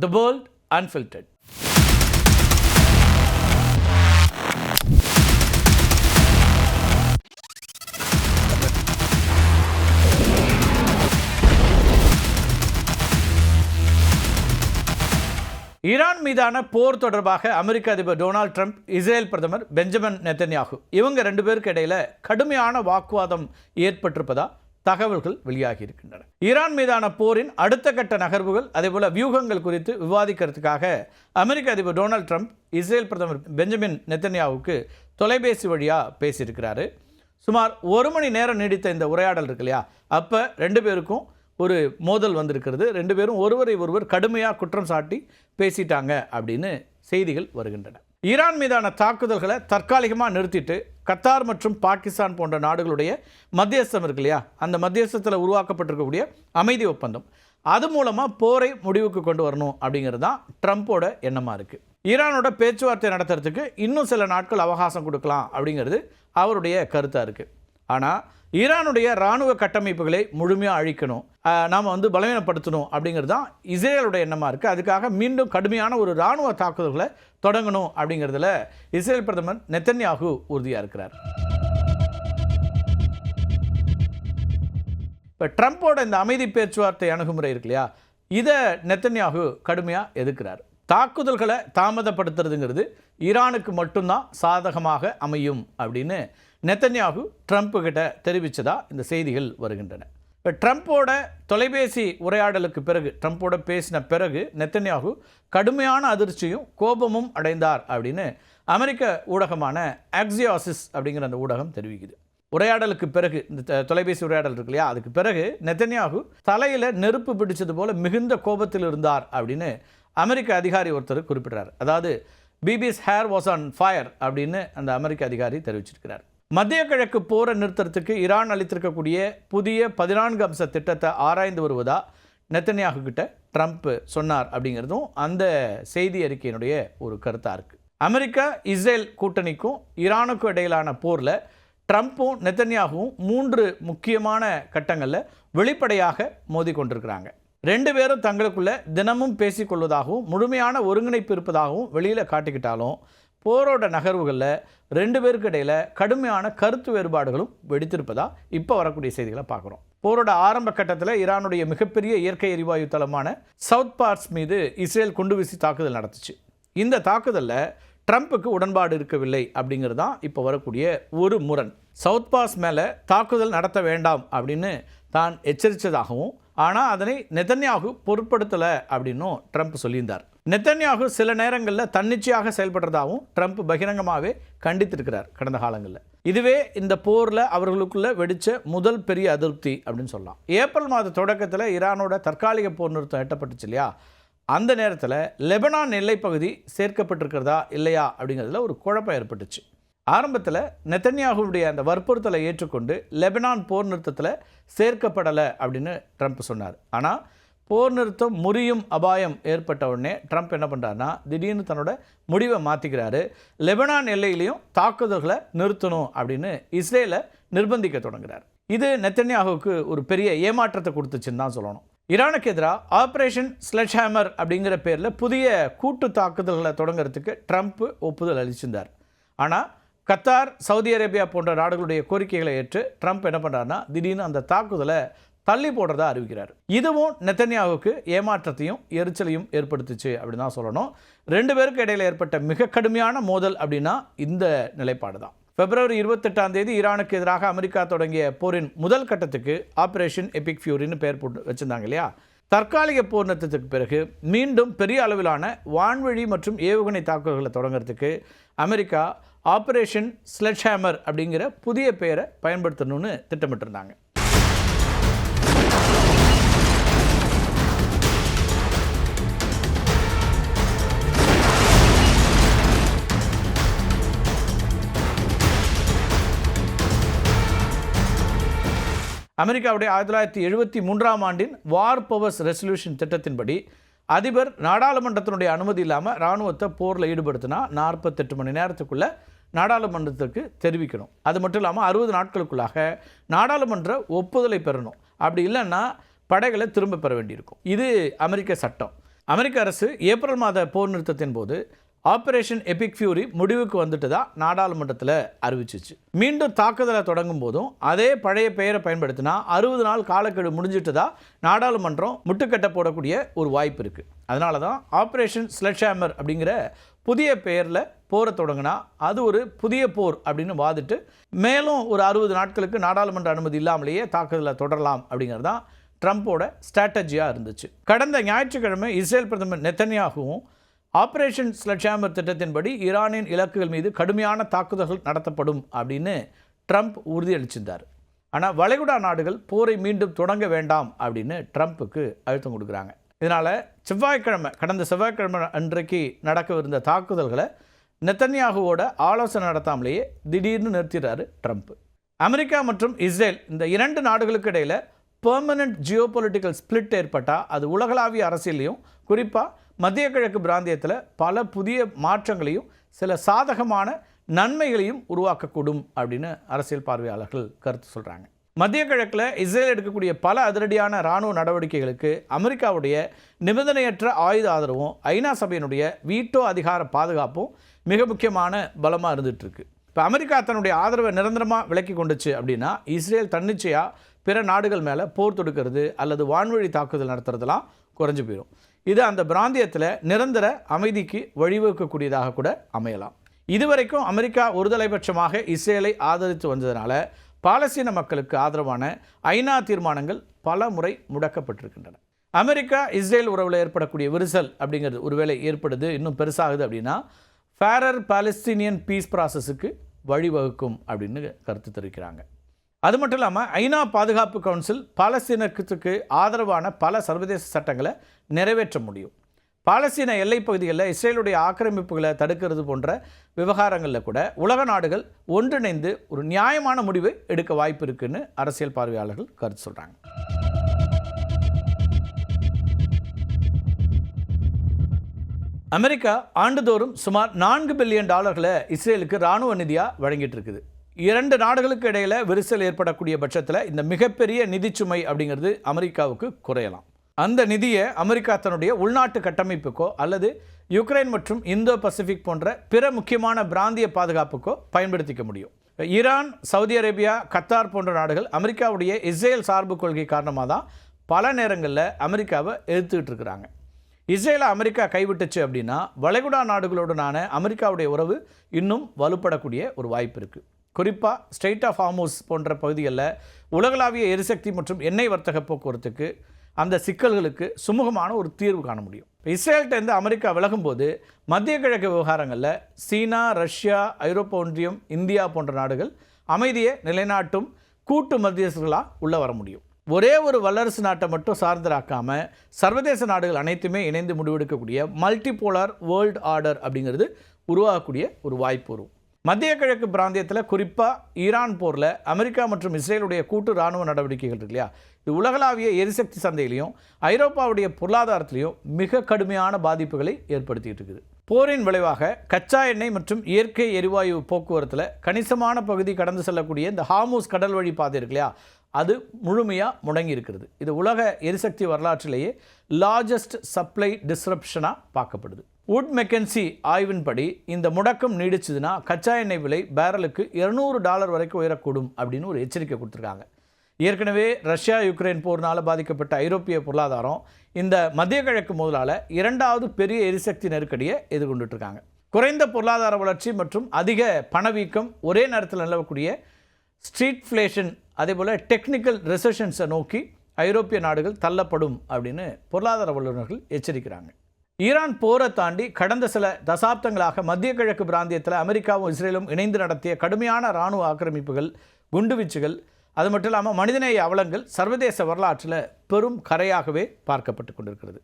The World Unfiltered. Iran மீதான போர் தொடர்பாக அமெரிக்க அதிபர் டொனால்ட் ட்ரம்ப், இஸ்ரேல் பிரதமர் பெஞ்சமின் நெத்தன்யாகு இவங்க ரெண்டு பேருக்கு இடையில கடுமையான வாக்குவாதம் ஏற்பட்டிருப்பதா தகவல்கள் வெளியாகி இருக்கின்றன. ஈரான் மீதான போரின் அடுத்த கட்ட நகர்வுகள் அதேபோல வியூகங்கள் குறித்து விவாதிக்கிறதுக்காக அமெரிக்க அதிபர் டொனால்ட் ட்ரம்ப் இஸ்ரேல் பிரதமர் பெஞ்சமின் நெத்தன்யாவுக்கு தொலைபேசி வழியாக பேசியிருக்கிறாரு. சுமார் 1 மணி நேரம் நீடித்த இந்த உரையாடல் இருக்கு இல்லையா, அப்போ ரெண்டு பேருக்கும் ஒரு மோதல் வந்திருக்கிறது. ரெண்டு பேரும் ஒருவரை ஒருவர் கடுமையாக குற்றம் சாட்டி பேசிட்டாங்க அப்படின்னு செய்திகள் வருகின்றன. ஈரான் மீதான தாக்குதல்களை தற்காலிகமாக நிறுத்திட்டு கத்தார் மற்றும் பாகிஸ்தான் போன்ற நாடுகளுடைய மத்தியஸ்தம் இருக்கு இல்லையா, அந்த மத்தியஸ்தத்தில் உருவாக்கப்பட்டிருக்கக்கூடிய அமைதி ஒப்பந்தம், அது மூலமாக போரை முடிவுக்கு கொண்டு வரணும் அப்படிங்கிறது தான் ட்ரம்ப்போட எண்ணமாக இருக்குது. ஈரானோட பேச்சுவார்த்தை நடத்துறதுக்கு இன்னும் சில நாட்கள் அவகாசம் கொடுக்கலாம் அப்படிங்கிறது அவருடைய கருத்தாக இருக்குது. ஆனால் ஈரானுடைய இராணுவ கட்டமைப்புகளை முழுமையாக அழிக்கணும், நாம் பலவீனப்படுத்தணும் அப்படிங்கிறது தான் இஸ்ரேலுடைய எண்ணமாக இருக்குது. அதுக்காக மீண்டும் கடுமையான ஒரு இராணுவ தாக்குதல்களை தொடங்கணும் அப்படிங்கிறதுல இஸ்ரேல் பிரதமர் நெத்தன்யாகு உறுதியாக இருக்கிறார். இப்போ ட்ரம்ப்போட இந்த அமைதி பேச்சுவார்த்தை அணுகுமுறை இருக்கு இல்லையா, இதை நெத்தன்யாகு கடுமையாக எதிர்க்கிறார். தாக்குதல்களை தாமதப்படுத்துறதுங்கிறது ஈரானுக்கு மட்டும்தான் சாதகமாக அமையும் அப்படின்னு நெத்தன்யாகு ட்ரம்ப் கிட்ட தெரிவித்ததா இந்த செய்திகள் வருகின்றன. இப்போ ட்ரம்ப்போட தொலைபேசி உரையாடலுக்கு பிறகு, ட்ரம்ப்போட பேசின பிறகு நெத்தன்யாகு கடுமையான அதிர்ச்சியும் கோபமும் அடைந்தார் அப்படின்னு அமெரிக்க ஊடகமான ஆக்சியோசிஸ் அப்படிங்கிற அந்த ஊடகம் தெரிவிக்குது. உரையாடலுக்கு பிறகு, இந்த தொலைபேசி உரையாடல் இருக்கு இல்லையா, அதுக்கு பிறகு நெத்தன்யாகு தலையில் நெருப்பு பிடிச்சது போல மிகுந்த கோபத்தில் இருந்தார் அப்படின்னு அமெரிக்க அதிகாரி ஒருத்தர் குறிப்பிட்றார். அதாவது பிபிஸ் ஹேர் வாஸ் ஆன் ஃபயர் அப்படின்னு அந்த அமெரிக்க அதிகாரி தெரிவிச்சிருக்கிறார். மத்திய கிழக்கு போரை நிறுத்தத்துக்கு ஈரான் அளித்திருக்கக்கூடிய புதிய 14 அம்ச திட்டத்தை ஆராய்ந்து வருவதா நெத்தன்யாகு கிட்ட ட்ரம்ப் சொன்னார் அப்படிங்கிறதும் அந்த செய்தி அறிக்கையினுடைய ஒரு கருத்தாக இருக்குது. அமெரிக்கா இஸ்ரேல் கூட்டணிக்கும் ஈரானுக்கும் இடையிலான போரில் ட்ரம்ப்பும் நெத்தன்யாகுவும் 3 முக்கியமான கட்டங்களில் வெளிப்படையாக மோதி கொண்டிருக்கிறாங்க. ரெண்டு பேரும் தங்களுக்குள்ள தினமும் பேசிக்கொள்வதாகவும் முழுமையான ஒருங்கிணைப்பு இருப்பதாகவும் வெளியில் காட்டிக்கிட்டாலும் போரோட நகர்வுகளில் ரெண்டு பேருக்கு இடையில் கடுமையான கருத்து வேறுபாடுகளும் வெடித்திருப்பதா இப்போ வரக்கூடிய செய்திகளை பார்க்குறோம். போரோட ஆரம்ப கட்டத்தில் ஈரானுடைய மிகப்பெரிய இயற்கை எரிவாயு தளமான சவுத் பார்ஸ் மீது இஸ்ரேல் குண்டு வீசி தாக்குதல் நடத்துச்சு. இந்த தாக்குதலில் ட்ரம்ப்புக்கு உடன்பாடு இருக்கவில்லை அப்படிங்கிறது தான் இப்போ வரக்கூடிய ஒரு முரண். சவுத் பார்ஸ் மேலே தாக்குதல் நடத்த வேண்டாம் அப்படின்னு தான் எச்சரித்ததாகவும், ஆனால் அதனை நெத்தன்யாகு பொருட்படுத்தலை அப்படின்னும் ட்ரம்ப் சொல்லியிருந்தார். நெத்தன்யாகு சில நேரங்களில் தன்னிச்சையாக செயல்படுறதாகவும் ட்ரம்ப் பகிரங்கமாகவே கண்டித்திருக்கிறார் கடந்த காலங்களில். இதுவே இந்த போரில் அவர்களுக்குள்ள வெடித்த முதல் பெரிய அதிருப்தி அப்படின்னு சொல்லலாம். ஏப்ரல் மாத தொடக்கத்தில் ஈரானோட தற்காலிக போர் நிறுத்தம் எட்டப்பட்டுச்சு இல்லையா, அந்த நேரத்தில் லெபனான் எல்லைப்பகுதி சேர்க்கப்பட்டிருக்கிறதா இல்லையா அப்படிங்கிறதுல ஒரு குழப்பம் ஏற்பட்டுச்சு. ஆரம்பத்தில் நெத்தன்யாகுடைய அந்த வற்புறுத்தலை ஏற்றுக்கொண்டு லெபனான் போர் நிறுத்தத்தில் சேர்க்கப்படலை அப்படின்னு ட்ரம்ப் சொன்னார். ஆனால் போர் நிறுத்தம் முறியும் அபாயம் ஏற்பட்ட உடனே ட்ரம்ப் என்ன பண்ணுறாருன்னா, திடீர்னு தன்னோட முடிவை மாற்றிக்கிறாரு. லெபனான் எல்லையிலையும் தாக்குதல்களை நிறுத்தணும் அப்படின்னு இஸ்ரேலை நிர்பந்திக்க தொடங்குறார். இது நெத்தன்யாகுவுக்கு ஒரு பெரிய ஏமாற்றத்தை கொடுத்துச்சுன்னு தான் சொல்லணும். ஈரானுக்கு எதிராக ஆப்ரேஷன் ஸ்லெட்ஜ் ஹேமர் அப்படிங்கிற பேரில் புதிய கூட்டு தாக்குதல்களை தொடங்குறதுக்கு ட்ரம்ப் ஒப்புதல் அளிச்சிருந்தார். ஆனால் கத்தார், சவுதி அரேபியா போன்ற நாடுகளுடைய கோரிக்கைகளை ஏற்று ட்ரம்ப் என்ன பண்ணுறாருன்னா, திடீர்னு அந்த தாக்குதலை தள்ளி போடுறதா அறிவிக்கிறார். இதுவும் நெத்தன்யாகுவுக்கு ஏமாற்றத்தையும் எரிச்சலையும் ஏற்படுத்துச்சு அப்படின்னு தான் சொல்லணும். ரெண்டு பேருக்கு இடையில் ஏற்பட்ட மிக கடுமையான மோதல் அப்படின்னா இந்த நிலைப்பாடு தான். பிப்ரவரி 28 ஈரானுக்கு எதிராக அமெரிக்கா தொடங்கிய போரின் முதல் கட்டத்துக்கு ஆப்ரேஷன் எபிக் ஃபியூரின்னு பெயர் போட்டு வச்சுருந்தாங்க இல்லையா. தற்காலிக போர் நிறுத்தத்துக்கு பிறகு மீண்டும் பெரிய அளவிலான வான்வழி மற்றும் ஏவுகணை தாக்குதல்களை தொடங்கிறதுக்கு அமெரிக்கா ஆப்ரேஷன் ஸ்லெட்ஜ் ஹேமர் அப்படிங்கிற புதிய பெயரை பயன்படுத்தணும்னு திட்டமிட்டிருந்தாங்க. அமெரிக்காவுடைய 1973 ஆண்டின் வார் பவர்ஸ் ரெசல்யூஷன் திட்டத்தின்படி அதிபர் நாடாளுமன்றத்தினுடைய அனுமதி இல்லாமல் இராணுவத்தை போரில் ஈடுபடுத்தினா 48 மணி நேரத்துக்குள்ளே நாடாளுமன்றத்துக்கு தெரிவிக்கணும். அது மட்டும் இல்லாமல் 60 நாட்களுக்குள்ளாக நாடாளுமன்ற ஒப்புதலை பெறணும். அப்படி இல்லைன்னா படைகளை திரும்ப பெற வேண்டியிருக்கும். இது அமெரிக்க சட்டம். அமெரிக்க அரசு ஏப்ரல் மாத போர் நிறுத்தத்தின் போது ஆபரேஷன் எபிக் ஃபியூரி முடிவுக்கு வந்துட்டு தான் நாடாளுமன்றத்தில் அறிவிச்சிச்சு. மீண்டும் தாக்குதலை தொடங்கும் போதும் அதே பழைய பெயரை பயன்படுத்தினா 60 நாள் காலக்கெடு முடிஞ்சிட்டு தான் நாடாளுமன்றம் முட்டுக்கட்ட போடக்கூடிய ஒரு வாய்ப்பு இருக்குது. அதனால தான் ஆபரேஷன் ஸ்லெட்ஜ்ஹேமர் அப்படிங்கிற புதிய பெயரில் போரை தொடங்கினா அது ஒரு புதிய போர் அப்படின்னு வாதிட்டு மேலும் ஒரு 60 நாட்களுக்கு நாடாளுமன்ற அனுமதி இல்லாமலேயே தாக்குதலை தொடரலாம் அப்படிங்கிறது தான் ட்ரம்ப்போட ஸ்ட்ராட்டஜியாக இருந்துச்சு. கடந்த ஞாயிற்றுக்கிழமை இஸ்ரேல் பிரதமர் நெத்தன்யாகுவும் ஆபரேஷன் ஸ்லெட்ஜ்ஹேமர் திட்டத்தின்படி ஈரானின் இலக்குகள் மீது கடுமையான தாக்குதல்கள் நடத்தப்படும் அப்படின்னு ட்ரம்ப் உறுதியளிச்சிருந்தார். ஆனால் வளைகுடா நாடுகள் போரை மீண்டும் தொடங்க வேண்டாம் அப்படின்னு ட்ரம்ப்புக்கு அழுத்தம் கொடுக்குறாங்க. இதனால் கடந்த செவ்வாய்க்கிழமை அன்றைக்கு நடக்கவிருந்த தாக்குதல்களை நெத்தன்யாகுவோட ஆலோசனை நடத்தாமலேயே திடீர்னு நிறுத்திடுறாரு ட்ரம்ப். அமெரிக்கா மற்றும் இஸ்ரேல் இந்த 2 நாடுகளுக்கு இடையில் பெர்மனன்ட் ஜியோபொலிட்டிக்கல் ஸ்பிளிட் ஏற்பட்டால் அது உலகளாவிய அரசியலையும் குறிப்பாக மத்திய கிழக்கு பிராந்தியத்தில் பல புதிய மாற்றங்களையும் சில சாதகமான நன்மைகளையும் உருவாக்கக்கூடும் அப்படின்னு அரசியல் பார்வையாளர்கள் கருத்து சொல்கிறாங்க. மத்திய கிழக்கில் இஸ்ரேல் எடுக்கக்கூடிய பல அதிரடியான இராணுவ நடவடிக்கைகளுக்கு அமெரிக்காவுடைய நிபந்தனையற்ற ஆயுத ஆதரவும் ஐநா சபையினுடைய வீட்டோ அதிகார பாதுகாப்பும் மிக முக்கியமான பலமாக இருந்துகிட்ருக்கு. இப்போ அமெரிக்கா தன்னுடைய ஆதரவை நிரந்தரமாக விலக்கி கொண்டுச்சு அப்படின்னா இஸ்ரேல் தன்னிச்சையாக பிற நாடுகள் மேலே போர் தொடுக்கிறது அல்லது வான்வழி தாக்குதல் நடத்துறதுலாம் குறைஞ்சு போயிடும். இது அந்த பிராந்தியத்தில் நிரந்தர அமைதிக்கு வழிவகுக்கக்கூடியதாக கூட அமையலாம். இதுவரைக்கும் அமெரிக்கா ஒருதலைபட்சமாக இஸ்ரேலை ஆதரித்து வந்ததுனால பாலஸ்தீன மக்களுக்கு ஆதரவான ஐநா தீர்மானங்கள் பல முறை முடக்கப்பட்டிருக்கின்றன. அமெரிக்கா இஸ்ரேல் உறவில் ஏற்படக்கூடிய விரிசல் அப்படிங்கிறது ஒருவேளை ஏற்படுது இன்னும் பெருசாகுது அப்படின்னா ஃபேரர் பாலஸ்தீனியன் பீஸ் ப்ராசஸுக்கு வழிவகுக்கும் அப்படின்னு கருத்து தெரிவிக்கிறாங்க. அது மட்டும் இல்லாமல் ஐநா பாதுகாப்பு கவுன்சில் பாலஸ்தீனத்துக்கு ஆதரவான பல சர்வதேச சட்டங்களை நிறைவேற்ற முடியும். பாலஸ்தீன எல்லைப் பகுதிகளில் இஸ்ரேலுடைய ஆக்கிரமிப்புகளை தடுக்கிறது போன்ற விவகாரங்களில் கூட உலக நாடுகள் ஒன்றிணைந்து ஒரு நியாயமான முடிவை எடுக்க வாய்ப்பு இருக்குன்னு அரசியல் பார்வையாளர்கள் கருத்து சொல்கிறாங்க. அமெரிக்கா ஆண்டுதோறும் சுமார் $4 பில்லியன் இஸ்ரேலுக்கு இராணுவ நிதியாக வழங்கிட்டு இருக்குது. 2 நாடுகளுக்கு இடையில் விரிசல் ஏற்படக்கூடிய பட்சத்தில் இந்த மிகப்பெரிய நிதிச்சுமை அப்படிங்கிறது அமெரிக்காவுக்கு குறையலாம். அந்த நிதியை அமெரிக்கா தன்னுடைய உள்நாட்டு கட்டமைப்புக்கோ அல்லது யுக்ரைன் மற்றும் இந்தோ பசிபிக் போன்ற பிற முக்கியமான பிராந்திய பாதுகாப்புக்கோ பயன்படுத்திக்க முடியும். ஈரான், சவுதி அரேபியா, கத்தார் போன்ற நாடுகள் அமெரிக்காவுடைய இஸ்ரேல் சார்பு கொள்கை காரணமாக தான் பல நேரங்களில் அமெரிக்காவை எதிர்த்துக்கிட்டு இருக்கிறாங்க. இஸ்ரேலை அமெரிக்கா கைவிட்டுச்சு அப்படின்னா வளைகுடா நாடுகளுடனான அமெரிக்காவுடைய உறவு இன்னும் வலுப்படக்கூடிய ஒரு வாய்ப்பு இருக்குது. குறிப்பாக ஸ்ட்ரெய்ட் ஆஃப் ஹார்முஸ் போன்ற பகுதிகளில் உலகளாவிய எரிசக்தி மற்றும் எண்ணெய் வர்த்தக போக்குவரத்துக்கு அந்த சிக்கல்களுக்கு சுமூகமான ஒரு தீர்வு காண முடியும். இஸ்ரேல்கிட்டேருந்து அமெரிக்கா விலகும்போது மத்திய கிழக்கு விவகாரங்களில் சீனா, ரஷ்யா, ஐரோப்பிய ஒன்றியம், இந்தியா போன்ற நாடுகள் அமைதியை நிலைநாட்டும் கூட்டு மத்தியஸ்தர்களாக உள்ளே வர முடியும். ஒரே ஒரு வல்லரசு நாட்டை மட்டும் சார்ந்தராக்காமல் சர்வதேச நாடுகள் அனைத்துமே இணைந்து முடிவெடுக்கக்கூடிய மல்டிபோலார் வேர்ல்டு ஆர்டர் அப்படிங்கிறது உருவாகக்கூடிய ஒரு வாய்ப்பு வரும். மத்திய கிழக்கு பிராந்தியத்தில் குறிப்பாக ஈரான் போரில் அமெரிக்கா மற்றும் இஸ்ரேலுடைய கூட்டு இராணுவ நடவடிக்கைகள் இருக்கு இல்லையா, இது உலகளாவிய எரிசக்தி சந்தையிலையும் ஐரோப்பாவுடைய பொருளாதாரத்திலையும் மிக கடுமையான பாதிப்புகளை ஏற்படுத்திட்டு இருக்குது. போரின் விளைவாக கச்சா எண்ணெய் மற்றும் இயற்கை எரிவாயு போக்குவரத்தில் கணிசமான பகுதி கடந்து செல்லக்கூடிய இந்த ஹார்முஸ் கடல் வழி பாதை இருக்கு இல்லையா, அது முழுமையாக முடங்கி இருக்கிறது. இது உலக எரிசக்தி வரலாற்றிலேயே லார்ஜஸ்ட் சப்ளை டிஸ்ரப்ஷனாக பார்க்கப்படுது. வுட் மெக்கன்சி ஆய்வின்படி இந்த முடக்கம் நீடிச்சதுன்னா கச்சா எண்ணெய் விலை பேரலுக்கு $200 வரைக்கும் உயரக்கூடும் அப்படின்னு ஒரு எச்சரிக்கை கொடுத்துருக்காங்க. ஏற்கனவே ரஷ்யா யுக்ரைன் போர்னால் பாதிக்கப்பட்ட ஐரோப்பிய பொருளாதாரம் இந்த மத்திய கிழக்கு முதலால் 2வது பெரிய எரிசக்தி நெருக்கடியை எதிர்கொண்டுட்ருக்காங்க. குறைந்த பொருளாதார வளர்ச்சி மற்றும் அதிக பணவீக்கம் ஒரே நேரத்தில் நிலவக்கூடிய ஸ்ட்ரீட்ஃப்ளேஷன் அதேபோல் டெக்னிக்கல் ரெசஷன்ஸை நோக்கி ஐரோப்பிய நாடுகள் தள்ளப்படும் அப்படின்னு பொருளாதார வல்லுநர்கள் எச்சரிக்கிறாங்க. ஈரான் போரை தாண்டி கடந்த சில தசாப்தங்களாக மத்திய கிழக்கு பிராந்தியத்தில் அமெரிக்காவும் இஸ்ரேலும் இணைந்து நடத்திய கடுமையான இராணுவ ஆக்கிரமிப்புகள், குண்டுவீச்சுகள், அது மட்டும் இல்லாமல் மனிதநேய அவலங்கள் சர்வதேச வரலாற்றில் பெரும் கரையாகவே பார்க்கப்பட்டு கொண்டிருக்கிறது.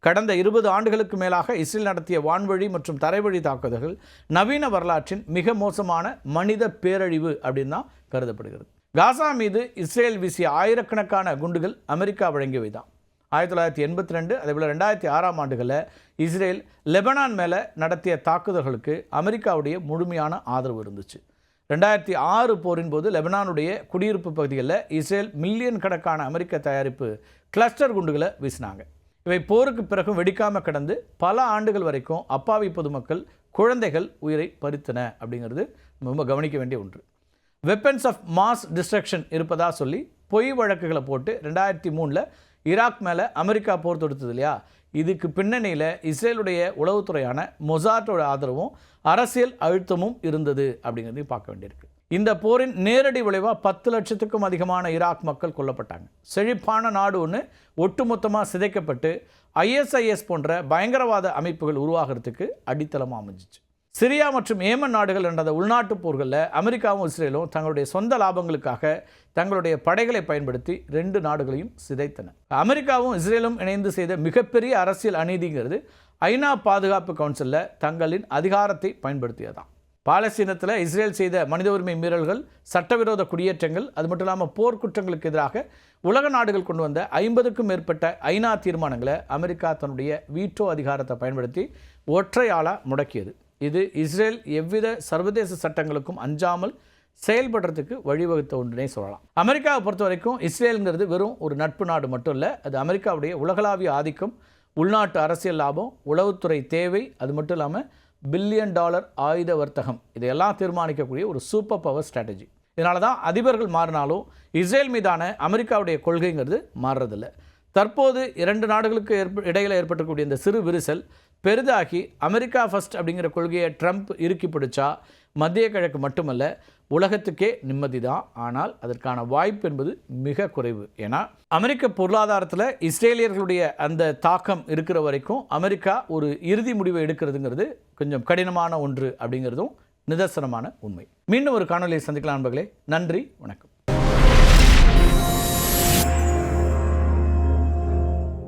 கடந்த 20 ஆண்டுகளுக்கு மேலாக இஸ்ரேல் நடத்திய வான்வழி மற்றும் தரைவழி தாக்குதல்கள் நவீன வரலாற்றின் மிக மோசமான மனித பேரழிவு அப்படின்னு தான் கருதப்படுகிறது. காசா மீது இஸ்ரேல் வீசிய ஆயிரக்கணக்கான குண்டுகள் அமெரிக்கா வழங்கியவை தான். 1982 அதேபோல் 2006ஆம் ஆண்டுகளில் இஸ்ரேல் லெபனான் மேலே நடத்திய தாக்குதல்களுக்கு அமெரிக்காவுடைய முழுமையான ஆதரவு இருந்துச்சு. 2006 போரின் போது லெபனானுடைய குடியிருப்பு பகுதிகளில் இஸ்ரேல் மில்லியன் கணக்கான அமெரிக்க தயாரிப்பு கிளஸ்டர் குண்டுகளை வீசினாங்க. இவை போருக்கு பிறகும் வெடிக்காமல் கடந்து பல ஆண்டுகள் வரைக்கும் அப்பாவி பொதுமக்கள், குழந்தைகள் உயிரை பறித்தன அப்படிங்கிறது ரொம்ப கவனிக்க வேண்டிய ஒன்று. வெப்பன்ஸ் ஆஃப் மாஸ் டிஸ்ட்ரக்ஷன் இருப்பதாக சொல்லி பொய் வழக்குகளை போட்டு 2003 ஈராக் மேலே அமெரிக்கா போர் தொடுத்தது இல்லையா? இதுக்கு பின்னணியில் இஸ்ரேலுடைய உளவுத்துறையான மொசாட்டோட ஆதரவும் அரசியல் அழுத்தமும் இருந்தது அப்படிங்கிறதையும் பார்க்க வேண்டியிருக்கு. இந்த போரின் நேரடி விளைவாக 10 லட்சத்துக்கும் அதிகமான ஈராக் மக்கள் கொல்லப்பட்டாங்க. செழிப்பான நாடு ஒன்று ஒட்டுமொத்தமாக சிதைக்கப்பட்டு ISIS போன்ற பயங்கரவாத அமைப்புகள் உருவாகிறதுக்கு அடித்தளமாக அமைஞ்சிச்சு. சிரியா மற்றும் ஏமன் நாடுகள் நடந்த உள்நாட்டு போர்களில் அமெரிக்காவும் இஸ்ரேலும் தங்களுடைய சொந்த லாபங்களுக்காக தங்களுடைய படைகளை பயன்படுத்தி 2 நாடுகளையும் சிதைத்தன. அமெரிக்காவும் இஸ்ரேலும் இணைந்து செய்த மிகப்பெரிய அரசியல் அநீதிங்கிறது ஐநா பாதுகாப்பு கவுன்சிலில் தங்களின் அதிகாரத்தை பயன்படுத்தியதான். பாலஸ்தீனத்தில் இஸ்ரேல் செய்த மனித உரிமை மீறல்கள், சட்டவிரோத குடியேற்றங்கள், அது மட்டும் இல்லாமல் போர்க்குற்றங்களுக்கு எதிராக உலக நாடுகள் கொண்டு வந்த 50க்கும் மேற்பட்ட ஐநா தீர்மானங்களை அமெரிக்கா தன்னுடைய வீட்டோ அதிகாரத்தை பயன்படுத்தி ஒற்றையாளாக முடக்கியது. இது இஸ்ரேல் எவ்வித சர்வதேச சட்டங்களுக்கும் அஞ்சாமல் செயல்படுறதுக்கு வழிவகுத்த ஒன்றுனே சொல்லலாம். அமெரிக்காவை பொறுத்த வரைக்கும் இஸ்ரேலுங்கிறது வெறும் ஒரு நட்பு நாடு மட்டும் இல்லை, அது அமெரிக்காவுடைய உலகளாவிய ஆதிக்கம், உள்நாட்டு அரசியல் லாபம், உளவுத்துறை தேவை, அது மட்டும் இல்லாமல் $1 பில்லியன் ஆயுத வர்த்தகம், இதையெல்லாம் தீர்மானிக்கக்கூடிய ஒரு சூப்பர் பவர் ஸ்ட்ராட்டஜி. இதனால தான் அதிபர்கள் மாறினாலும் இஸ்ரேல் மீதான அமெரிக்காவுடைய கொள்கைங்கிறது மாறுறதில்லை. தற்போது 2 நாடுகளுக்கு இடையில் ஏற்பட்டக்கூடிய இந்த சிறு விரிசல் பெரிதாகி அமெரிக்கா ஃபர்ஸ்ட் அப்படிங்கிற கொள்கையை ட்ரம்ப் இறுக்கி பிடிச்சா மத்திய கிழக்கு மட்டுமல்ல உலகத்துக்கே நிம்மதி தான். ஆனால் அதற்கான வாய்ப்பு என்பது மிக குறைவு. ஏன்னா அமெரிக்க பொருளாதாரத்தில் இஸ்ரேலியர்களுடைய அந்த தாக்கம் இருக்கிற வரைக்கும் அமெரிக்கா ஒரு இறுதி முடிவை எடுக்கிறதுங்கிறது கொஞ்சம் கடினமான ஒன்று அப்படிங்கிறதும் நிதர்சனமான உண்மை. மீண்டும் ஒரு காணொலியை சந்திக்கலாம் நண்பர்களே. நன்றி, வணக்கம்.